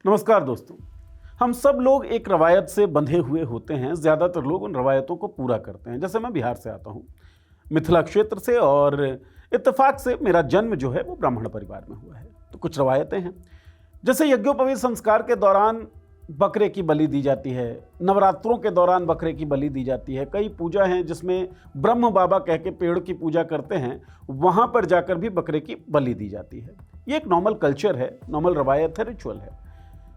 नमस्कार दोस्तों। हम सब लोग एक रवायत से बंधे हुए होते हैं। ज़्यादातर लोग उन रवायतों को पूरा करते हैं। जैसे मैं बिहार से आता हूँ, मिथिला क्षेत्र से, और इत्तेफाक से मेरा जन्म जो है वो ब्राह्मण परिवार में हुआ है। तो कुछ रवायतें हैं, जैसे यज्ञोपवीत संस्कार के दौरान बकरे की बलि दी जाती है, नवरात्रों के दौरान बकरे की बलि दी जाती है। कई पूजा हैं जिसमें ब्रह्म बाबा कह के पेड़ की पूजा करते हैं, वहाँ पर जाकर भी बकरे की बलि दी जाती है। ये एक नॉर्मल कल्चर है, नॉर्मल रवायत है, रिचुअल है।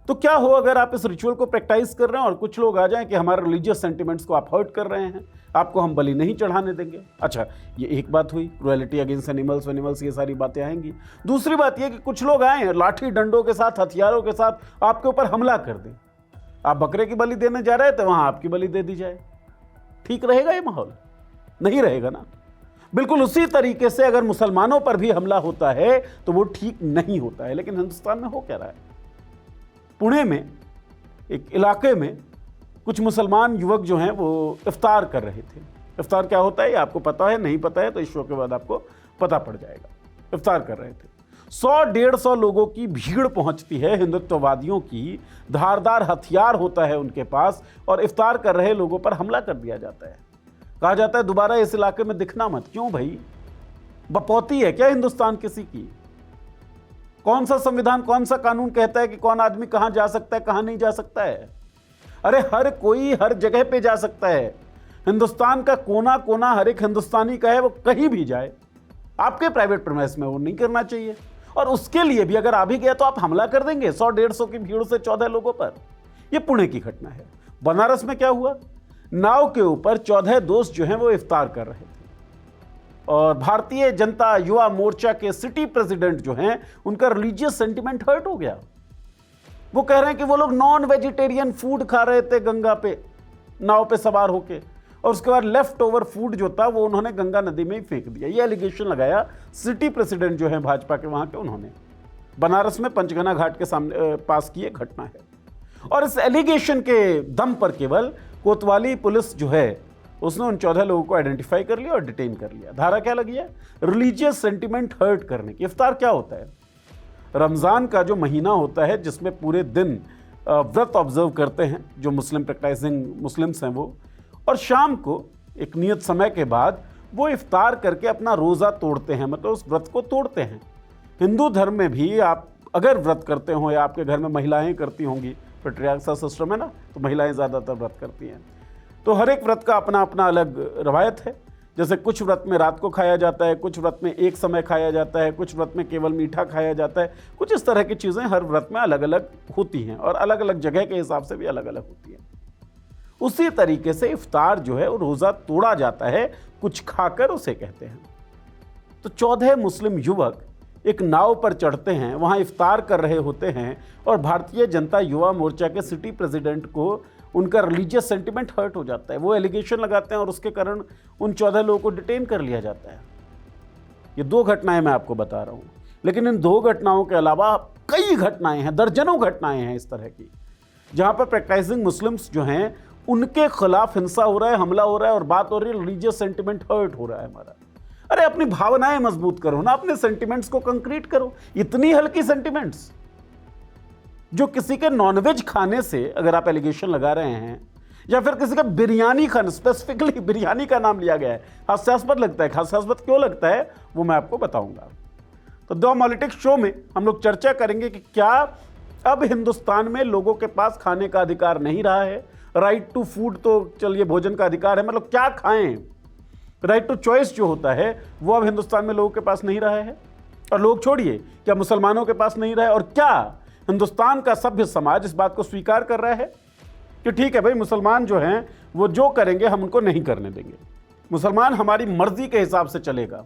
तो क्या हो अगर आप इस रिचुअल को प्रैक्टिस कर रहे हैं और कुछ लोग आ जाएं कि हमारे रिलीजियस सेंटिमेंट्स को आप हर्ट कर रहे हैं, आपको हम बलि नहीं चढ़ाने देंगे। अच्छा, ये एक बात हुई, क्रुएलिटी अगेंस्ट एनिमल्स, ये सारी बातें आएंगी। दूसरी बात ये कि कुछ लोग आए लाठी डंडों के साथ, हथियारों के साथ आपके ऊपर हमला कर दें। आप बकरे की बलि देने जा रहे थे, वहां आपकी बलि दे दी जाए। ठीक रहेगा ये माहौल? नहीं रहेगा ना। बिल्कुल उसी तरीके से अगर मुसलमानों पर भी हमला होता है तो वो ठीक नहीं होता है। लेकिन हिंदुस्तान में हो क्या रहा है? पुणे में एक इलाके में कुछ मुसलमान युवक जो हैं वो इफ्तार कर रहे थे। इफ्तार क्या होता है ये आपको पता है? नहीं पता है तो इस शो के बाद आपको पता पड़ जाएगा। इफ्तार कर रहे थे, 100-150 लोगों की भीड़ पहुंचती है, हिंदुत्ववादियों की, धारदार हथियार होता है उनके पास, और इफ्तार कर रहे लोगों पर हमला कर दिया जाता है। कहा जाता है दोबारा इस इलाके में दिखना मत। क्यों भाई? बपौती है क्या हिंदुस्तान किसी की? कौन सा संविधान, कौन सा कानून कहता है कि कौन आदमी कहां जा सकता है, कहां नहीं जा सकता है? अरे हर कोई हर जगह पे जा सकता है। हिंदुस्तान का कोना कोना हर एक हिंदुस्तानी का है, वो कहीं भी जाए। आपके प्राइवेट प्रेमाइस में वो नहीं करना चाहिए। और उसके लिए भी अगर आ भी गया तो आप हमला कर देंगे 100-150 की भीड़ से 14 लोगों पर। यह पुणे की घटना है। बनारस में क्या हुआ? नाव के ऊपर 14 दोस्त जो हैं वो इफ्तार कर रहे थे, और भारतीय जनता युवा मोर्चा के सिटी प्रेसिडेंट जो हैं उनका रिलीजियस सेंटिमेंट हर्ट हो गया। वो कह रहे हैं कि वो लोग नॉन वेजिटेरियन फूड खा रहे थे गंगा पे, नाव पे सवार होके, और उसके बाद लेफ्ट ओवर फूड जो था वो उन्होंने गंगा नदी में ही फेंक दिया। ये एलिगेशन लगाया सिटी प्रेसिडेंट जो है भाजपा के वहां के, उन्होंने बनारस में पंचगना घाट के सामने पास की एक घटना है। और इस एलिगेशन के दम पर केवल कोतवाली पुलिस जो है उसने उन 14 लोगों को आइडेंटिफाई कर लिया और डिटेन कर लिया। धारा क्या लगी है? रिलीजियस सेंटिमेंट हर्ट करने की। इफ्तार क्या होता है? रमज़ान का जो महीना होता है जिसमें पूरे दिन व्रत ऑब्जर्व करते हैं जो मुस्लिम प्रैक्टिसिंग मुस्लिम्स हैं वो, और शाम को एक नियत समय के बाद वो इफ्तार करके अपना रोज़ा तोड़ते हैं, मतलब उस व्रत को तोड़ते हैं। हिंदू धर्म में भी आप अगर व्रत करते हो, या आपके घर में महिलाएं करती होंगी, पैट्रियार्कल सिस्टम है ना, तो महिलाएं ज़्यादातर व्रत करती हैं। तो हर एक व्रत का अपना अपना अलग रवायत है। जैसे कुछ व्रत में रात को खाया जाता है, कुछ व्रत में एक समय खाया जाता है, कुछ व्रत में केवल मीठा खाया जाता है। कुछ इस तरह की चीज़ें हर व्रत में अलग अलग होती हैं, और अलग अलग जगह के हिसाब से भी अलग अलग होती हैं। उसी तरीके से इफ्तार जो है वो रोज़ा तोड़ा जाता है, कुछ खाकर उसे कहते हैं। तो 14 मुस्लिम युवक एक नाव पर चढ़ते हैं, वहाँ इफ्तार कर रहे होते हैं, और भारतीय जनता युवा मोर्चा के सिटी प्रेसिडेंट को उनका रिलीजियस सेंटिमेंट हर्ट हो जाता है। वो एलिगेशन लगाते हैं और उसके कारण उन 14 लोगों को डिटेन कर लिया जाता है। ये 2 घटनाएं मैं आपको बता रहा हूँ, लेकिन इन 2 घटनाओं के अलावा कई घटनाएं हैं, दर्जनों घटनाएं हैं इस तरह की, जहाँ पर प्रैक्टिसिंग मुस्लिम्स जो हैं उनके खिलाफ हिंसा हो रहा है, हमला हो रहा है, और बात हो रही है रिलीजियस सेंटिमेंट हर्ट हो रहा है हमारा। अरे अपनी भावनाएं मजबूत करो ना, अपने सेंटिमेंट्स को कंक्रीट करो। इतनी हल्की सेंटिमेंट्स जो किसी के नॉनवेज खाने से अगर आप एलिगेशन लगा रहे हैं, या फिर किसी का बिरयानी खाने, स्पेसिफिकली बिरयानी का नाम लिया गया है, हास्यास्पद लगता है। हास्यास्पद क्यों लगता है वो मैं आपको बताऊंगा। तो द पॉलिटिक्स शो में हम लोग चर्चा करेंगे कि क्या अब हिंदुस्तान में लोगों के पास खाने का अधिकार नहीं रहा है। राइट टू फूड तो चलिए भोजन का अधिकार है, मतलब क्या खाएं, राइट टू चॉइस जो होता है वो अब हिंदुस्तान में लोगों के पास नहीं रहा है। और लोग छोड़िए, क्या मुसलमानों के पास नहीं रहा है, और क्या हिंदुस्तान का सभ्य समाज इस बात को स्वीकार कर रहा है कि ठीक है भाई, मुसलमान जो हैं वो जो करेंगे हम उनको नहीं करने देंगे। मुसलमान हमारी मर्जी के हिसाब से चलेगा,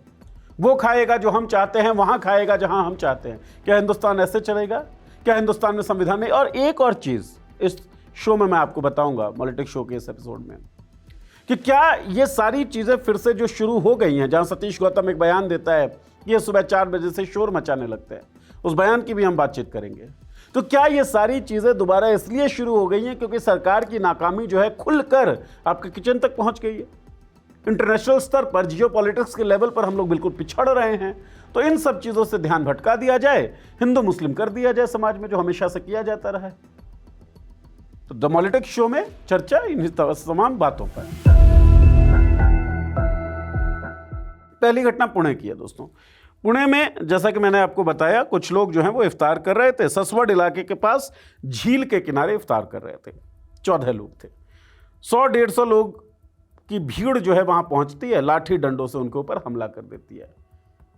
वो खाएगा जो हम चाहते हैं, वहां खाएगा जहां हम चाहते हैं। क्या हिंदुस्तान ऐसे चलेगा? क्या हिंदुस्तान में संविधान नहीं? और एक और चीज इस शो में मैं आपको बताऊंगा, पॉलिटिक्स शो के इस एपिसोड में, कि क्या ये सारी चीजें फिर से जो शुरू हो गई हैं, जहां सतीश गौतम एक बयान देता है, ये सुबह 4 बजे से शोर मचाने लगते हैं, उस बयान की भी हम बातचीत करेंगे। तो क्या ये सारी चीजें दोबारा इसलिए शुरू हो गई हैं क्योंकि सरकार की नाकामी जो है खुलकर आपके किचन तक पहुंच गई है? इंटरनेशनल स्तर पर, जियो पॉलिटिक्स के लेवल पर हम लोग बिल्कुल पिछड़ रहे हैं। तो इन सब चीज़ों से ध्यान भटका दिया जाए, हिंदू मुस्लिम कर दिया जाए समाज में, जो हमेशा से किया जाता रहा है। तो द पॉलिटिक्स शो में चर्चा इन तमाम बातों पर। पहली घटना पुणे की है दोस्तों। पुणे में जैसा कि मैंने आपको बताया, कुछ लोग जो हैं वो इफ्तार कर रहे थे। ससवड इलाके के पास झील के किनारे इफ्तार कर रहे थे। 14 लोग थे। 100-150 लोग की भीड़ जो है वहां पहुंचती है, लाठी डंडों से उनके ऊपर हमला कर देती है।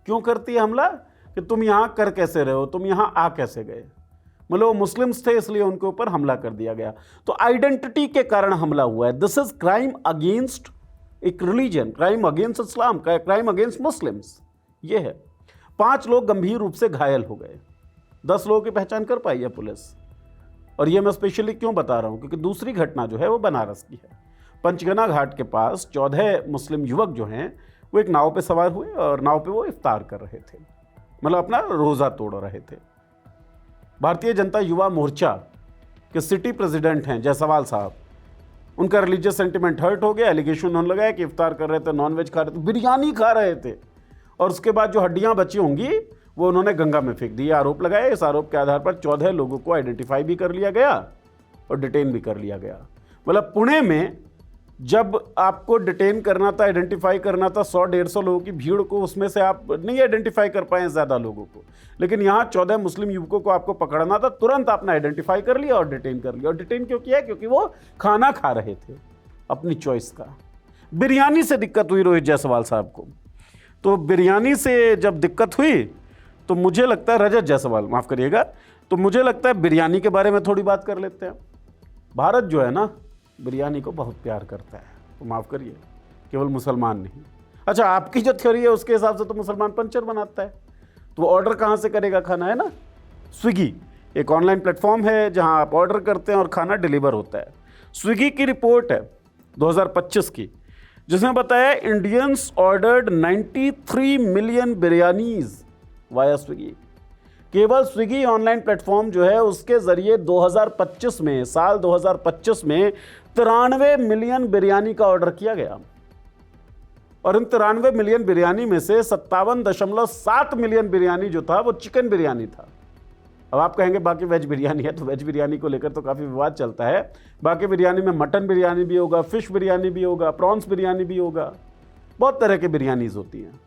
क्यों करती है हमला? कि तुम यहां कर कैसे रहे हो, तुम यहां आ कैसे गए। मतलब वो मुस्लिम्स थे, इसलिए उनके ऊपर हमला कर दिया गया। तो आइडेंटिटी के कारण हमला हुआ है। दिस इज क्राइम अगेंस्ट एक रिलीजन, क्राइम अगेंस्ट इस्लाम, क्राइम अगेंस्ट मुस्लिम्स। ये है। 5 लोग गंभीर रूप से घायल हो गए। 10 लोगों की पहचान कर पाई है पुलिस। और ये मैं स्पेशली क्यों बता रहा हूं, क्योंकि दूसरी घटना जो है वो बनारस की है। पंचगना घाट के पास 14 मुस्लिम युवक जो हैं वो एक नाव पे सवार हुए और नाव पे वो इफ्तार कर रहे थे, मतलब अपना रोज़ा तोड़ रहे थे। भारतीय जनता युवा मोर्चा के सिटी प्रेसिडेंट हैं जायसवाल साहब, उनका रिलीजियस सेंटिमेंट हर्ट हो गया। एलिगेशन उन्होंने लगाया कि इफ्तार कर रहे थे, नॉनवेज खा रहे थे, बिरयानी खा रहे थे, और उसके बाद जो हड्डियां बची होंगी वो उन्होंने गंगा में फेंक दी। आरोप लगाया। इस आरोप के आधार पर 14 लोगों को आइडेंटिफाई भी कर लिया गया और डिटेन भी कर लिया गया। मतलब पुणे में जब आपको डिटेन करना था, आइडेंटिफाई करना था 100-150 लोगों की भीड़ को, उसमें से आप नहीं आइडेंटिफाई कर पाए ज़्यादा लोगों को, लेकिन यहाँ 14 मुस्लिम युवकों को आपको पकड़ना था, तुरंत आपने आइडेंटिफाई कर लिया और डिटेन कर लिया। और डिटेन क्यों किया? क्योंकि वो खाना खा रहे थे अपनी चॉइस का। बिरयानी से दिक्कत हुई रोहित जायसवाल साहब को। तो बिरयानी से जब दिक्कत हुई तो मुझे लगता है, रजत जायसवाल माफ़ करिएगा, तो मुझे लगता है बिरयानी के बारे में थोड़ी बात कर लेते हैं। भारत जो है ना, बिरयानी को बहुत प्यार करता है। तो माफ़ करिए, केवल मुसलमान नहीं। अच्छा, आपकी जो थ्योरी है उसके हिसाब से तो मुसलमान पंचर बनाता है, तो वो ऑर्डर कहाँ से करेगा खाना, है ना? स्विगी एक ऑनलाइन प्लेटफॉर्म है जहाँ आप ऑर्डर करते हैं और खाना डिलीवर होता है। स्विगी की रिपोर्ट है 2025 की, जिसमें बताया Indians ordered 93 million biryanis via Swiggy. केवल स्विगी ऑनलाइन प्लेटफॉर्म जो है उसके जरिए 2025 में, साल 2025 में 93 मिलियन बिरयानी का ऑर्डर किया गया। और इन 93 मिलियन बिरयानी में से 57.7 मिलियन बिरयानी जो था वो चिकन बिरयानी था। अब आप कहेंगे बाकी वेज बिरयानी है, तो वेज बिरयानी को लेकर तो काफ़ी विवाद चलता है। बाकी बिरयानी में मटन बिरयानी भी होगा, फिश बिरयानी भी होगा, प्रॉन्स बिरयानी भी होगा, बहुत तरह की बिरयानीज होती हैं।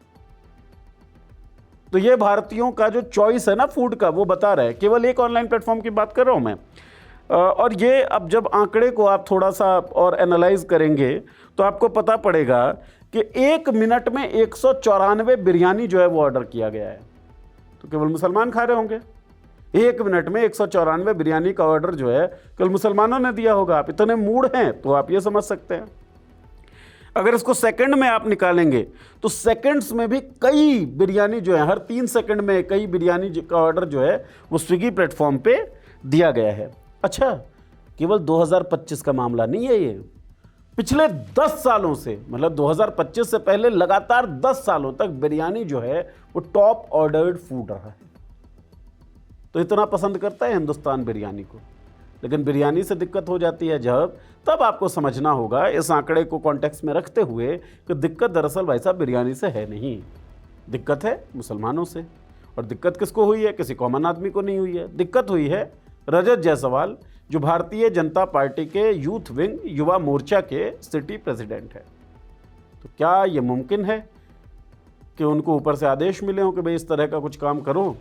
तो ये भारतीयों का जो चॉइस है ना फूड का, वो बता रहा है। केवल एक ऑनलाइन प्लेटफॉर्म की बात कर रहा हूँ मैं। और ये अब जब आंकड़े को आप थोड़ा सा और एनालाइज करेंगे तो आपको पता पड़ेगा कि 1 मिनट में 194 बिरयानी जो है वो ऑर्डर किया गया है। तो केवल मुसलमान खा रहे होंगे। 1 मिनट में 194 बिरयानी का ऑर्डर जो है केवल मुसलमानों ने दिया होगा। आप इतने मूड हैं तो आप ये समझ सकते हैं। अगर इसको सेकंड में आप निकालेंगे तो सेकंड्स में भी कई बिरयानी जो है, हर 3 सेकंड में कई बिरयानी का ऑर्डर जो है वो स्विगी प्लेटफॉर्म पे दिया गया है। अच्छा, केवल 2025 का मामला नहीं है ये, पिछले 10 सालों से, मतलब 2025 से पहले लगातार 10 सालों तक बिरयानी जो है वो टॉप ऑर्डर्ड फूड रहा है। तो इतना पसंद करता है हिंदुस्तान बिरयानी को। लेकिन बिरयानी से दिक्कत हो जाती है जब, तब आपको समझना होगा इस आंकड़े को कॉन्टेक्स्ट में रखते हुए कि दिक्कत दरअसल भाई साहब बिरयानी से है नहीं, दिक्कत है मुसलमानों से। और दिक्कत किसको हुई है? किसी कॉमन आदमी को नहीं हुई है। दिक्कत हुई है रजत जायसवाल, जो भारतीय जनता पार्टी के यूथ विंग युवा मोर्चा के सिटी प्रेसिडेंट है। तो क्या ये मुमकिन है कि उनको ऊपर से आदेश मिले हों कि भाई इस तरह का कुछ काम करो,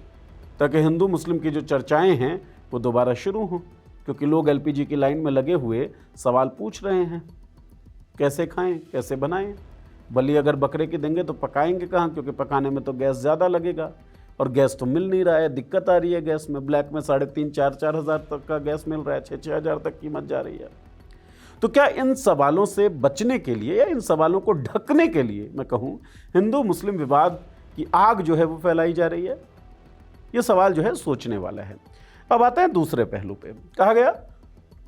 ताकि हिंदू मुस्लिम की जो चर्चाएं हैं वो दोबारा शुरू हों? क्योंकि लोग एलपीजी की लाइन में लगे हुए सवाल पूछ रहे हैं, कैसे खाएं, कैसे बनाएं। बलि अगर बकरे की देंगे तो पकाएंगे कहाँ? क्योंकि पकाने में तो गैस ज़्यादा लगेगा और गैस तो मिल नहीं रहा है। दिक्कत आ रही है गैस में। ब्लैक में 3,500-4,000 हज़ार तक का गैस मिल रहा है, 6,000 हज़ार तक कीमत जा रही है। तो क्या इन सवालों से बचने के लिए या इन सवालों को ढकने के लिए मैं कहूँ हिंदू मुस्लिम विवाद की आग जो है वो फैलाई जा रही है? ये सवाल जो है सोचने वाला है। अब आते हैं दूसरे पहलू पे। कहा गया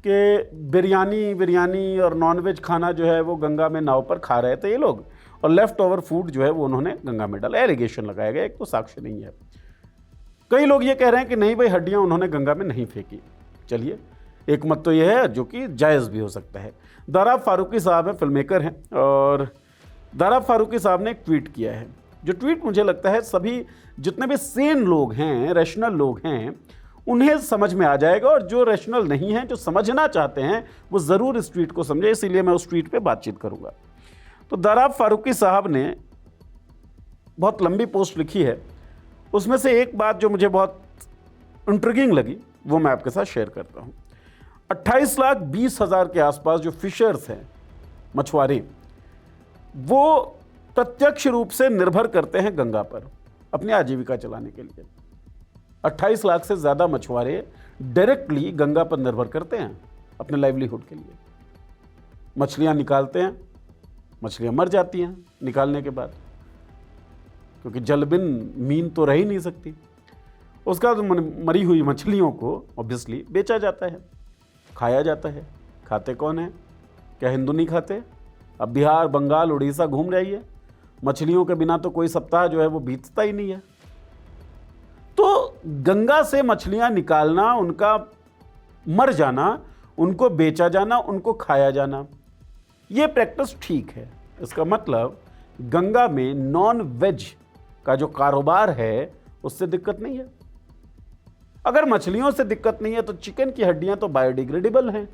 कि बिरयानी और नॉनवेज खाना जो है वो गंगा में नाव पर खा रहे थे ये लोग, और लेफ्ट ओवर फूड जो है वो उन्होंने गंगा में डाला। एलिगेशन लगाया गया, एक तो साक्ष्य नहीं है। कई लोग ये कह रहे हैं कि नहीं भाई, हड्डियां उन्होंने गंगा में नहीं फेंकी। चलिए, एक मत तो यह है जो कि जायज़ भी हो सकता है। दारा फारूकी साहब हैं, फिल्म मेकर हैं, और दारा फारूकी साहब ने एक ट्वीट किया है जो ट्वीट मुझे लगता है सभी जितने भी सेन लोग हैं, रैशनल लोग हैं, उन्हें समझ में आ जाएगा, और जो रैशनल नहीं हैं, जो समझना चाहते हैं, वो ज़रूर इस ट्वीट को समझे। इसीलिए मैं उस ट्वीट पे बातचीत करूँगा। तो दराब फारूकी साहब ने बहुत लंबी पोस्ट लिखी है, उसमें से एक बात जो मुझे बहुत इंट्रिगिंग लगी वो मैं आपके साथ शेयर करता हूँ। 28,20,000 के आसपास जो फिशर्स हैं, मछुआरे, वो प्रत्यक्ष रूप से निर्भर करते हैं गंगा पर अपनी आजीविका चलाने के लिए। 28 लाख से ज़्यादा मछुआरे डायरेक्टली गंगा पर निर्भर करते हैं अपने लाइवलीहुड के लिए। मछलियाँ निकालते हैं, मछलियाँ मर जाती हैं निकालने के बाद, क्योंकि जल बिन मीन तो रह ही नहीं सकती। उसका तो मरी हुई मछलियों को ऑब्वियसली बेचा जाता है, खाया जाता है। खाते कौन है? क्या हिंदू नहीं खाते? अब बिहार, बंगाल, उड़ीसा घूम रही है, मछलियों के बिना तो कोई सप्ताह जो है वो बीतता ही नहीं है। तो गंगा से मछलियां निकालना, उनका मर जाना, उनको बेचा जाना, उनको खाया जाना, ये प्रैक्टिस ठीक है। इसका मतलब गंगा में नॉन वेज का जो कारोबार है उससे दिक्कत नहीं है। अगर मछलियों से दिक्कत नहीं है तो चिकन की हड्डियां तो बायोडिग्रेडेबल हैं,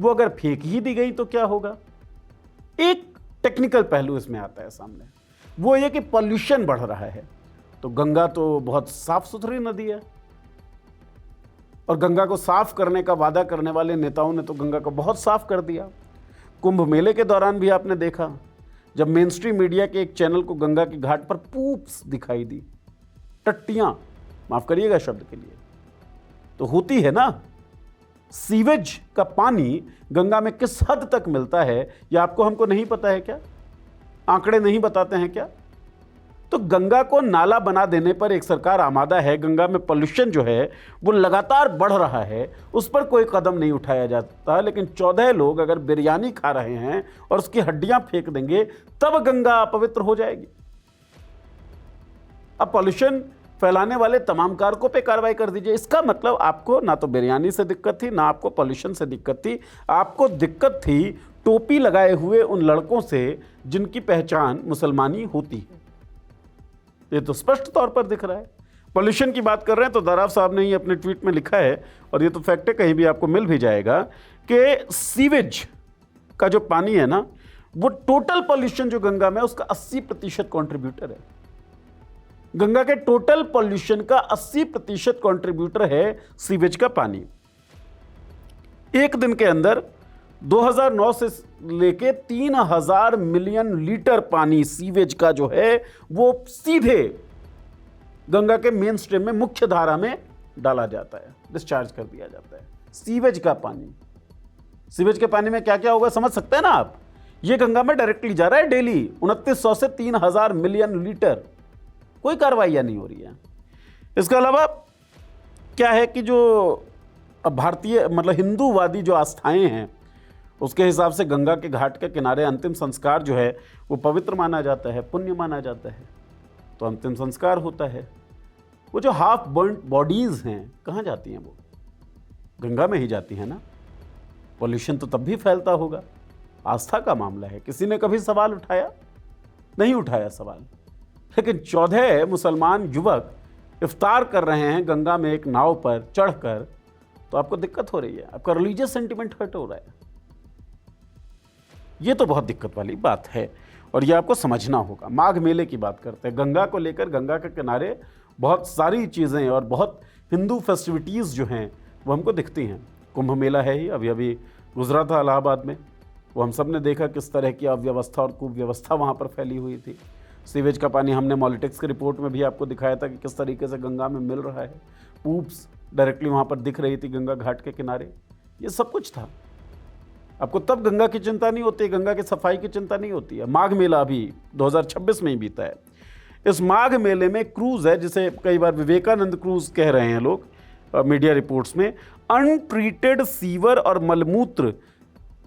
वो अगर फेंक ही दी गई तो क्या होगा? एक टेक्निकल पहलू इसमें आता है सामने, वो ये कि पॉल्यूशन बढ़ रहा है। तो गंगा तो बहुत साफ सुथरी नदी है, और गंगा को साफ करने का वादा करने वाले नेताओं ने तो गंगा को बहुत साफ कर दिया। कुंभ मेले के दौरान भी आपने देखा, जब मेन स्ट्रीम मीडिया के एक चैनल को गंगा के घाट पर पूप्स दिखाई दी, टट्टियां, माफ करिएगा शब्द के लिए, तो होती है ना। सीवेज का पानी गंगा में किस हद तक मिलता है यह आपको हमको नहीं पता है क्या? आंकड़े नहीं बताते हैं क्या? तो गंगा को नाला बना देने पर एक सरकार आमादा है, गंगा में पोल्यूशन जो है वो लगातार बढ़ रहा है, उस पर कोई कदम नहीं उठाया जाता। लेकिन 14 लोग अगर बिरयानी खा रहे हैं और उसकी हड्डियां फेंक देंगे, तब गंगा अपवित्र हो जाएगी। अब पोल्यूशन फैलाने वाले तमाम कारकों पे कार्रवाई कर दीजिए। इसका मतलब आपको ना तो बिरयानी से दिक्कत थी, ना आपको पोल्यूशन से दिक्कत थी, आपको दिक्कत थी टोपी लगाए हुए उन लड़कों से जिनकी पहचान मुसलमानी होती है। ये तो स्पष्ट तौर पर दिख रहा है। पोल्यूशन की बात कर रहे हैं तो दराव साहब ने ही अपने ट्वीट में लिखा है, और ये तो फैक्ट है, कहीं भी आपको मिल भी जाएगा, कि सीवेज का जो पानी है ना, वो टोटल पोल्यूशन जो गंगा में उसका 80% कॉन्ट्रीब्यूटर है। गंगा के टोटल पोल्यूशन का 80% कॉन्ट्रीब्यूटर है सीवेज का पानी। एक दिन के अंदर 2009 से लेके 3,000 मिलियन लीटर पानी सीवेज का जो है वो सीधे गंगा के मेन स्ट्रीम में, मुख्य धारा में डाला जाता है, डिस्चार्ज कर दिया जाता है। सीवेज का पानी, सीवेज के पानी में क्या क्या होगा समझ सकते हैं ना आप? ये गंगा में डायरेक्टली जा रहा है डेली 2900 से 3,000 मिलियन लीटर। कोई कार्रवाई नहीं हो रही है। इसके अलावा क्या है कि जो भारतीय मतलब हिंदूवादी जो आस्थाएं हैं, उसके हिसाब से गंगा के घाट के किनारे अंतिम संस्कार जो है वो पवित्र माना जाता है, पुण्य माना जाता है। तो अंतिम संस्कार होता है, वो जो हाफ बर्न्ड बॉडीज़ हैं कहाँ जाती हैं? वो गंगा में ही जाती हैं ना। पॉल्यूशन तो तब भी फैलता होगा। आस्था का मामला है, किसी ने कभी सवाल उठाया? नहीं उठाया सवाल। लेकिन 14 मुसलमान युवक इफ्तार कर रहे हैं गंगा में एक नाव पर चढ़कर, तो आपको दिक्कत हो रही है, आपका रिलीजियस सेंटिमेंट हर्ट हो रहा है। ये तो बहुत दिक्कत वाली बात है, और ये आपको समझना होगा। माघ मेले की बात करते हैं, गंगा को लेकर गंगा के किनारे बहुत सारी चीज़ें और बहुत हिंदू फेस्टिविटीज़ जो हैं वो हमको दिखती हैं। कुंभ मेला है ही, अभी अभी गुजरा था इलाहाबाद में, वो हम सब ने देखा किस तरह की अव्यवस्था और कुव्यवस्था वहाँ पर फैली हुई थी। सीवेज का पानी हमने मॉलिटिक्स की रिपोर्ट में भी आपको दिखाया था कि किस तरीके से गंगा में मिल रहा है। पूप्स डायरेक्टली वहाँ पर दिख रही थी गंगा घाट के किनारे। ये सब कुछ था। आपको तब गंगा की चिंता नहीं होती, गंगा की सफाई की चिंता नहीं होती है। माघ मेला अभी 2026 में ही बीता है। इस माघ मेले में क्रूज़ है, जिसे कई बार विवेकानंद क्रूज़ कह रहे हैं लोग मीडिया रिपोर्ट्स में। अनट्रीटेड सीवर और मलमूत्र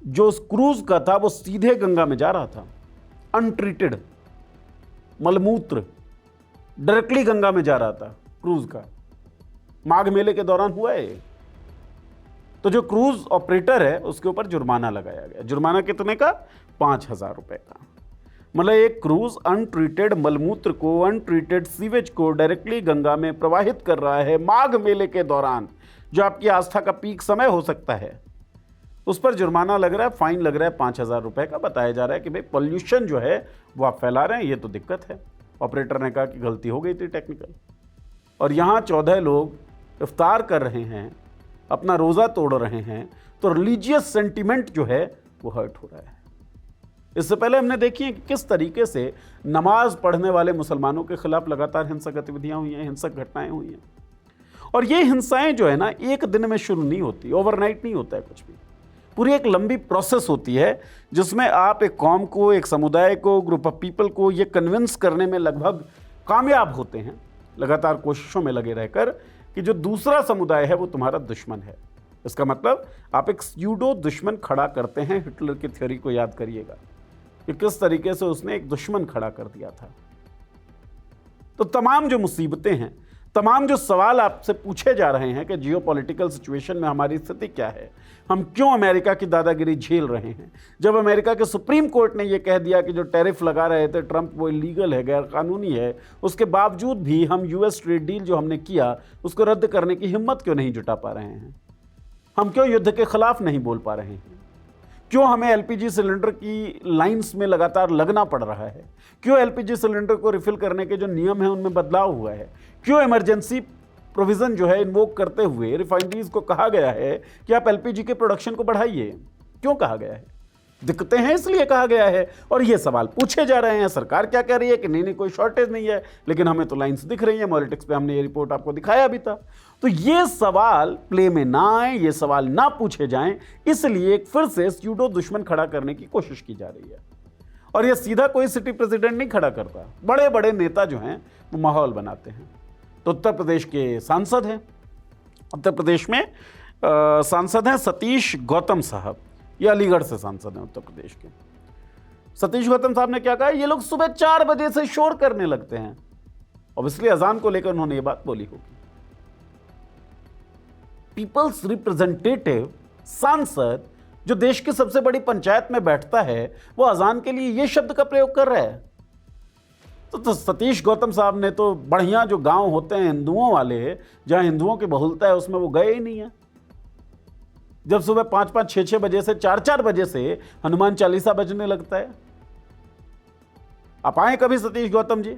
जो उस क्रूज़ का था वो सीधे गंगा में जा रहा था। अनट्रीटेड मलमूत्र डायरेक्टली गंगा में जा रहा था क्रूज़ का। माघ मेले के दौरान हुआ है। तो जो क्रूज ऑपरेटर है उसके ऊपर जुर्माना लगाया गया। जुर्माना कितने का? 5,000 रुपए का। मतलब एक क्रूज अनट्रीटेड मलमूत्र को, अनट्रीटेड सीवेज को डायरेक्टली गंगा में प्रवाहित कर रहा है माघ मेले के दौरान, जो आपकी आस्था का पीक समय हो सकता है। उस पर जुर्माना लग रहा है, फाइन लग रहा है 5,000 रुपए का। बताया जा रहा है कि भाई पॉल्यूशन जो है वो आप फैला रहे हैं, ये तो दिक्कत है। ऑपरेटर ने कहा कि गलती हो गई थी टेक्निकल। और यहाँ 14 लोग इफ्तार कर रहे हैं, अपना रोज़ा तोड़ रहे हैं, तो रिलीजियस सेंटिमेंट जो है वो हर्ट हो रहा है। इससे पहले हमने देखी है कि किस तरीके से नमाज पढ़ने वाले मुसलमानों के खिलाफ लगातार हिंसक गतिविधियां हुई हैं, हिंसक घटनाएं हुई हैं। और ये हिंसाएं जो है ना, एक दिन में शुरू नहीं होती, ओवरनाइट नहीं होता है कुछ भी। पूरी एक लंबी प्रोसेस होती है जिसमें आप एक कौम को, एक समुदाय को, ग्रुप ऑफ पीपल को ये कन्विंस करने में लगभग कामयाब होते हैं, लगातार कोशिशों में लगे रहकर, कि जो दूसरा समुदाय है वो तुम्हारा दुश्मन है। इसका मतलब आप एक स्यूडो दुश्मन खड़ा करते हैं। हिटलर की थ्योरी को याद करिएगा कि किस तरीके से उसने एक दुश्मन खड़ा कर दिया था। तो तमाम जो मुसीबतें हैं, तमाम जो सवाल आपसे पूछे जा रहे हैं कि जियोपॉलिटिकल सिचुएशन में हमारी स्थिति क्या है, हम क्यों अमेरिका की दादागिरी झेल रहे हैं। जब अमेरिका के सुप्रीम कोर्ट ने यह कह दिया कि जो टैरिफ लगा रहे थे ट्रंप वो इलीगल है, गैर कानूनी है, उसके बावजूद भी हम यूएस ट्रेड डील जो हमने किया उसको रद्द करने की हिम्मत क्यों नहीं जुटा पा रहे हैं। हम क्यों युद्ध के खिलाफ नहीं बोल पा रहे हैं। क्यों हमें एलपीजी सिलेंडर की लाइंस में लगातार लगना पड़ रहा है। क्यों एलपीजी सिलेंडर को रिफिल करने के जो नियम हैं उनमें बदलाव हुआ है। क्यों इमरजेंसी प्रोविज़न जो है इन्वोक करते हुए रिफाइनरीज को कहा गया है कि आप एलपीजी के प्रोडक्शन को बढ़ाइए। क्यों कहा गया है? दिक्कतें हैं इसलिए कहा गया है। और ये सवाल पूछे जा रहे हैं। सरकार क्या कह रही है कि नहीं कोई शॉर्टेज नहीं है, लेकिन हमें तो लाइंस दिख रही है। पॉलिटिक्स पे हमने ये रिपोर्ट आपको दिखाया भी था। तो ये सवाल प्ले में ना आए, ये सवाल ना पूछे जाएं, इसलिए फिर से स्यूडो दुश्मन खड़ा करने की कोशिश की जा रही है। और ये सीधा कोई सिटी प्रेसिडेंट नहीं खड़ा करता, बड़े बड़े नेता जो हैं वो माहौल बनाते हैं। तो उत्तर प्रदेश के सांसद हैं, उत्तर प्रदेश में सांसद हैं सतीश गौतम साहब। ये अलीगढ़ से सांसद हैं उत्तर प्रदेश के। सतीश गौतम साहब ने क्या कहा, ये लोग सुबह 4 बजे से शोर करने लगते हैं। और इसलिए अजान को लेकर उन्होंने ये बात बोली होगी। पीपल्स रिप्रेजेंटेटिव, सांसद, जो देश की सबसे बड़ी पंचायत में बैठता है, वो अजान के लिए ये शब्द का प्रयोग कर रहा है। तो सतीश गौतम साहब ने तो बढ़िया जो गांव होते हैं हिंदुओं वाले, जहां हिंदुओं की बहुलता है, उसमें वो गए ही नहीं है। जब सुबह 5-5, 6-6 बजे से 4-4 बजे से हनुमान चालीसा बजने लगता है। आप आए कभी सतीश गौतम जी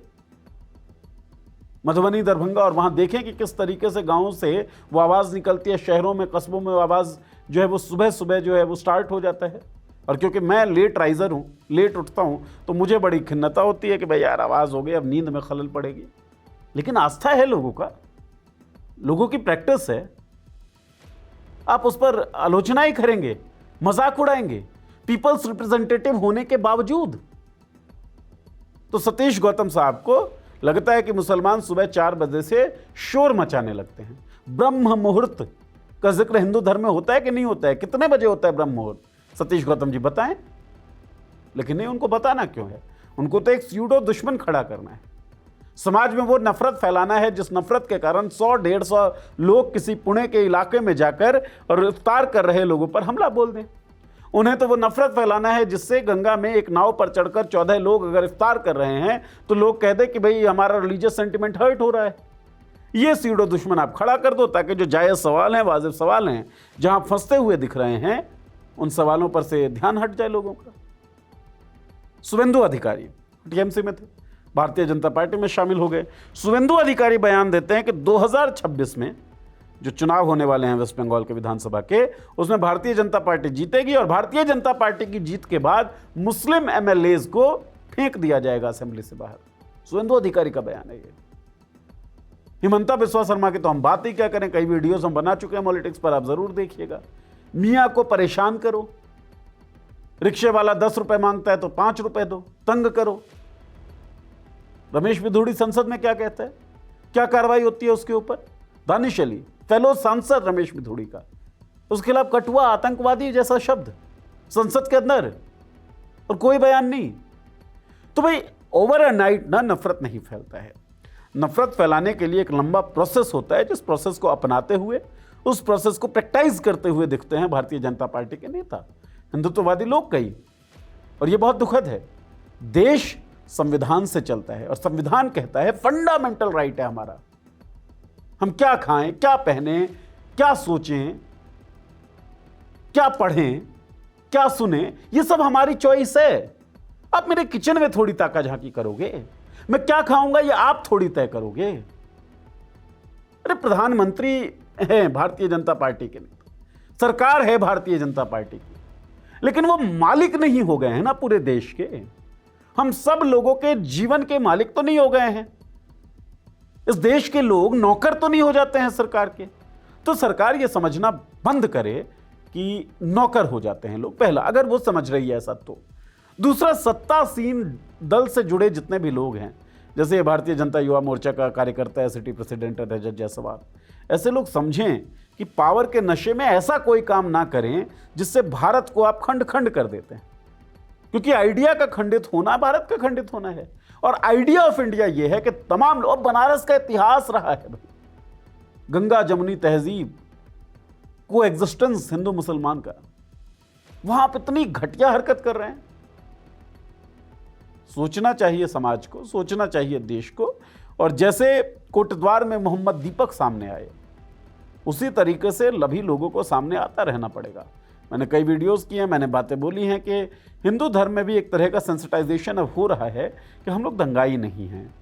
मधुबनी, दरभंगा, और वहां देखें कि किस तरीके से गांवों से वो आवाज निकलती है। शहरों में, कस्बों में आवाज जो है वो सुबह सुबह जो है वो स्टार्ट हो जाता है। और क्योंकि मैं लेट राइजर हूं, लेट उठता हूं, तो मुझे बड़ी खिन्नता होती है कि भाई यार आवाज हो गई, अब नींद में खलल पड़ेगी। लेकिन आस्था है लोगों का, लोगों की प्रैक्टिस है। आप उस पर आलोचना ही करेंगे, मजाक उड़ाएंगे पीपल्स रिप्रेजेंटेटिव होने के बावजूद। तो सतीश गौतम साहब को लगता है कि मुसलमान सुबह 4 बजे से शोर मचाने लगते हैं। ब्रह्म मुहूर्त का जिक्र हिंदू धर्म में होता है कि नहीं होता है? कितने बजे होता है ब्रह्म मुहूर्त? सतीश गौतम जी बताएं। लेकिन नहीं, उनको बताना क्यों है? उनको तो एक स्यूडो दुश्मन खड़ा करना है, समाज में वो नफरत फैलाना है जिस नफरत के कारण 100-150 लोग किसी पुणे के इलाके में जाकर और इफ्तार कर रहे लोगों पर हमला बोल दें। उन्हें तो वो नफरत फैलाना है जिससे गंगा में एक नाव पर चढ़कर 14 लोग अगर इफ्तार कर रहे हैं तो लोग कह दें कि भाई हमारा रिलीजियस सेंटिमेंट हर्ट हो रहा है। ये स्यूडो दुश्मन आप खड़ा कर दो ताकि जो जायज़ सवाल हैं, वाजिब सवाल हैं, जहां फंसते हुए दिख रहे हैं, उन सवालों पर से ध्यान हट जाए लोगों का। शुवेंदु अधिकारी टीएमसी में थे, भारतीय जनता पार्टी में शामिल हो गए। शुवेंदु अधिकारी बयान देते हैं कि 2026 में जो चुनाव होने वाले हैं वेस्ट बंगाल के विधानसभा के, उसमें भारतीय जनता पार्टी जीतेगी और भारतीय जनता पार्टी की जीत के बाद मुस्लिम एमएलएज को फेंक दिया जाएगा असेंबली से बाहर। शुवेंदु अधिकारी का बयान है ये। हिमंता बिस्वा शर्मा की तो हम बात ही क्या करें, कई वीडियोस हम बना चुके हैं पॉलिटिक्स पर, आप जरूर देखिएगा। मियाँ को परेशान करो, रिक्शे वाला 10 रुपए मांगता है तो 5 रुपए दो, तंग करो। रमेश बिधूड़ी संसद में क्या कहता है, क्या कार्रवाई होती है उसके ऊपर? दानिश अली, फेलो सांसद रमेश बिधूड़ी का, उसके खिलाफ कटुआ, आतंकवादी जैसा शब्द संसद के अंदर, और कोई बयान नहीं। तो भाई ओवर अ नाइट ना नफरत नहीं फैलता है। नफरत फैलाने के लिए एक लंबा प्रोसेस होता है, जिस प्रोसेस को अपनाते हुए, उस प्रोसेस को प्रैक्टिस करते हुए दिखते हैं भारतीय जनता पार्टी के नेता, हिंदुत्ववादी लोग कई। और ये बहुत दुखद है, देश संविधान से चलता है और संविधान कहता है, फंडामेंटल राइट है हमारा, हम क्या खाएं, क्या पहने, क्या सोचें, क्या पढ़ें, क्या सुने, ये सब हमारी चॉइस है। आप मेरे किचन में थोड़ी ताका झांकी करोगे, मैं क्या खाऊंगा ये आप थोड़ी तय करोगे। अरे प्रधानमंत्री है भारतीय जनता पार्टी के नेता, सरकार है भारतीय जनता पार्टी की, लेकिन वो मालिक नहीं हो गए हैं ना पूरे देश के। हम सब लोगों के जीवन के मालिक तो नहीं हो गए हैं। इस देश के लोग नौकर तो नहीं हो जाते हैं सरकार के। तो सरकार ये समझना बंद करे कि नौकर हो जाते हैं लोग, पहला, अगर वो समझ रही है ऐसा तो। दूसरा, सत्तासीन दल से जुड़े जितने भी लोग हैं, जैसे भारतीय जनता युवा मोर्चा का कार्यकर्ता है, सिटी प्रेसिडेंट है रजत जायसवाल, ऐसे लोग समझें कि पावर के नशे में ऐसा कोई काम ना करें जिससे भारत को आप खंड खंड कर देते हैं, क्योंकि आइडिया का खंडित होना भारत का खंडित होना है। और आइडिया ऑफ इंडिया यह है कि तमाम लोग, बनारस का इतिहास रहा है भाई, गंगा जमुनी तहजीब को एग्जिस्टेंस हिंदू मुसलमान का, वहां आप इतनी घटिया हरकत कर रहे हैं। सोचना चाहिए समाज को, सोचना चाहिए देश को। और जैसे कोटद्वार में मोहम्मद दीपक सामने आए, उसी तरीके से सभी लोगों को सामने आता रहना पड़ेगा। मैंने कई वीडियोस किए हैं, मैंने बातें बोली हैं कि हिंदू धर्म में भी एक तरह का सेंसिटाइजेशन अब हो रहा है कि हम लोग दंगाई नहीं हैं,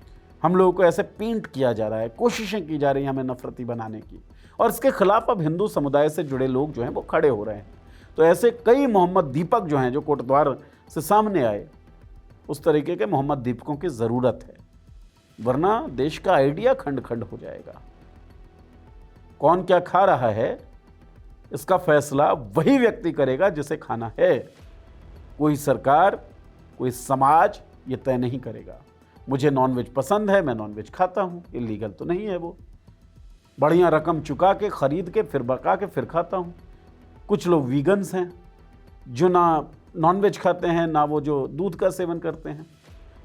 हम लोगों को ऐसे पेंट किया जा रहा है, कोशिशें की जा रही हैं हमें नफरती बनाने की, और इसके खिलाफ अब हिंदू समुदाय से जुड़े लोग जो हैं वो खड़े हो रहे हैं। तो ऐसे कई मोहम्मद दीपक जो हैं, जो कोटद्वार से सामने आए, उस तरीके के मोहम्मद दीपकों की ज़रूरत है, वरना देश का आइडिया खंड खंड हो जाएगा। कौन क्या खा रहा है इसका फैसला वही व्यक्ति करेगा जिसे खाना है, कोई सरकार, कोई समाज ये तय नहीं करेगा। मुझे नॉनवेज पसंद है, मैं नॉनवेज खाता हूँ, इलीगल तो नहीं है वो, बढ़िया रकम चुका के, खरीद के, फिर पका के फिर खाता हूँ। कुछ लोग वीगन्स हैं जो ना नॉनवेज खाते हैं, ना वो जो दूध का सेवन करते हैं,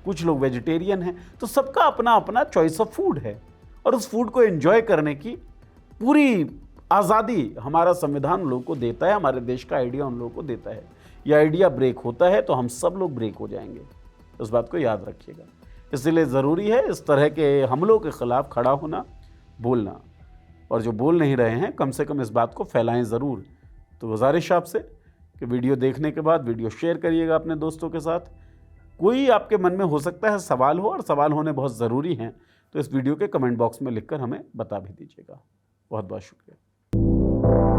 कुछ लोग वेजिटेरियन हैं। तो सबका अपना अपना चॉइस ऑफ फूड है, और उस फूड को एंजॉय करने की पूरी आज़ादी हमारा संविधान उन लोगों को देता है, हमारे देश का आइडिया उन लोगों को देता है। यह आइडिया ब्रेक होता है तो हम सब लोग ब्रेक हो जाएंगे, इस बात को याद रखिएगा। इसलिए ज़रूरी है इस तरह के हमलों के ख़िलाफ़ खड़ा होना, बोलना, और जो बोल नहीं रहे हैं कम से कम इस बात को फैलाएं ज़रूर। तो गुजारिश आपसे कि वीडियो देखने के बाद वीडियो शेयर करिएगा अपने दोस्तों के साथ। कोई आपके मन में हो सकता है सवाल हो, और सवाल होने बहुत ज़रूरी हैं, तो इस वीडियो के कमेंट बॉक्स में लिखकर हमें बता भी दीजिएगा। बहुत बहुत शुक्रिया।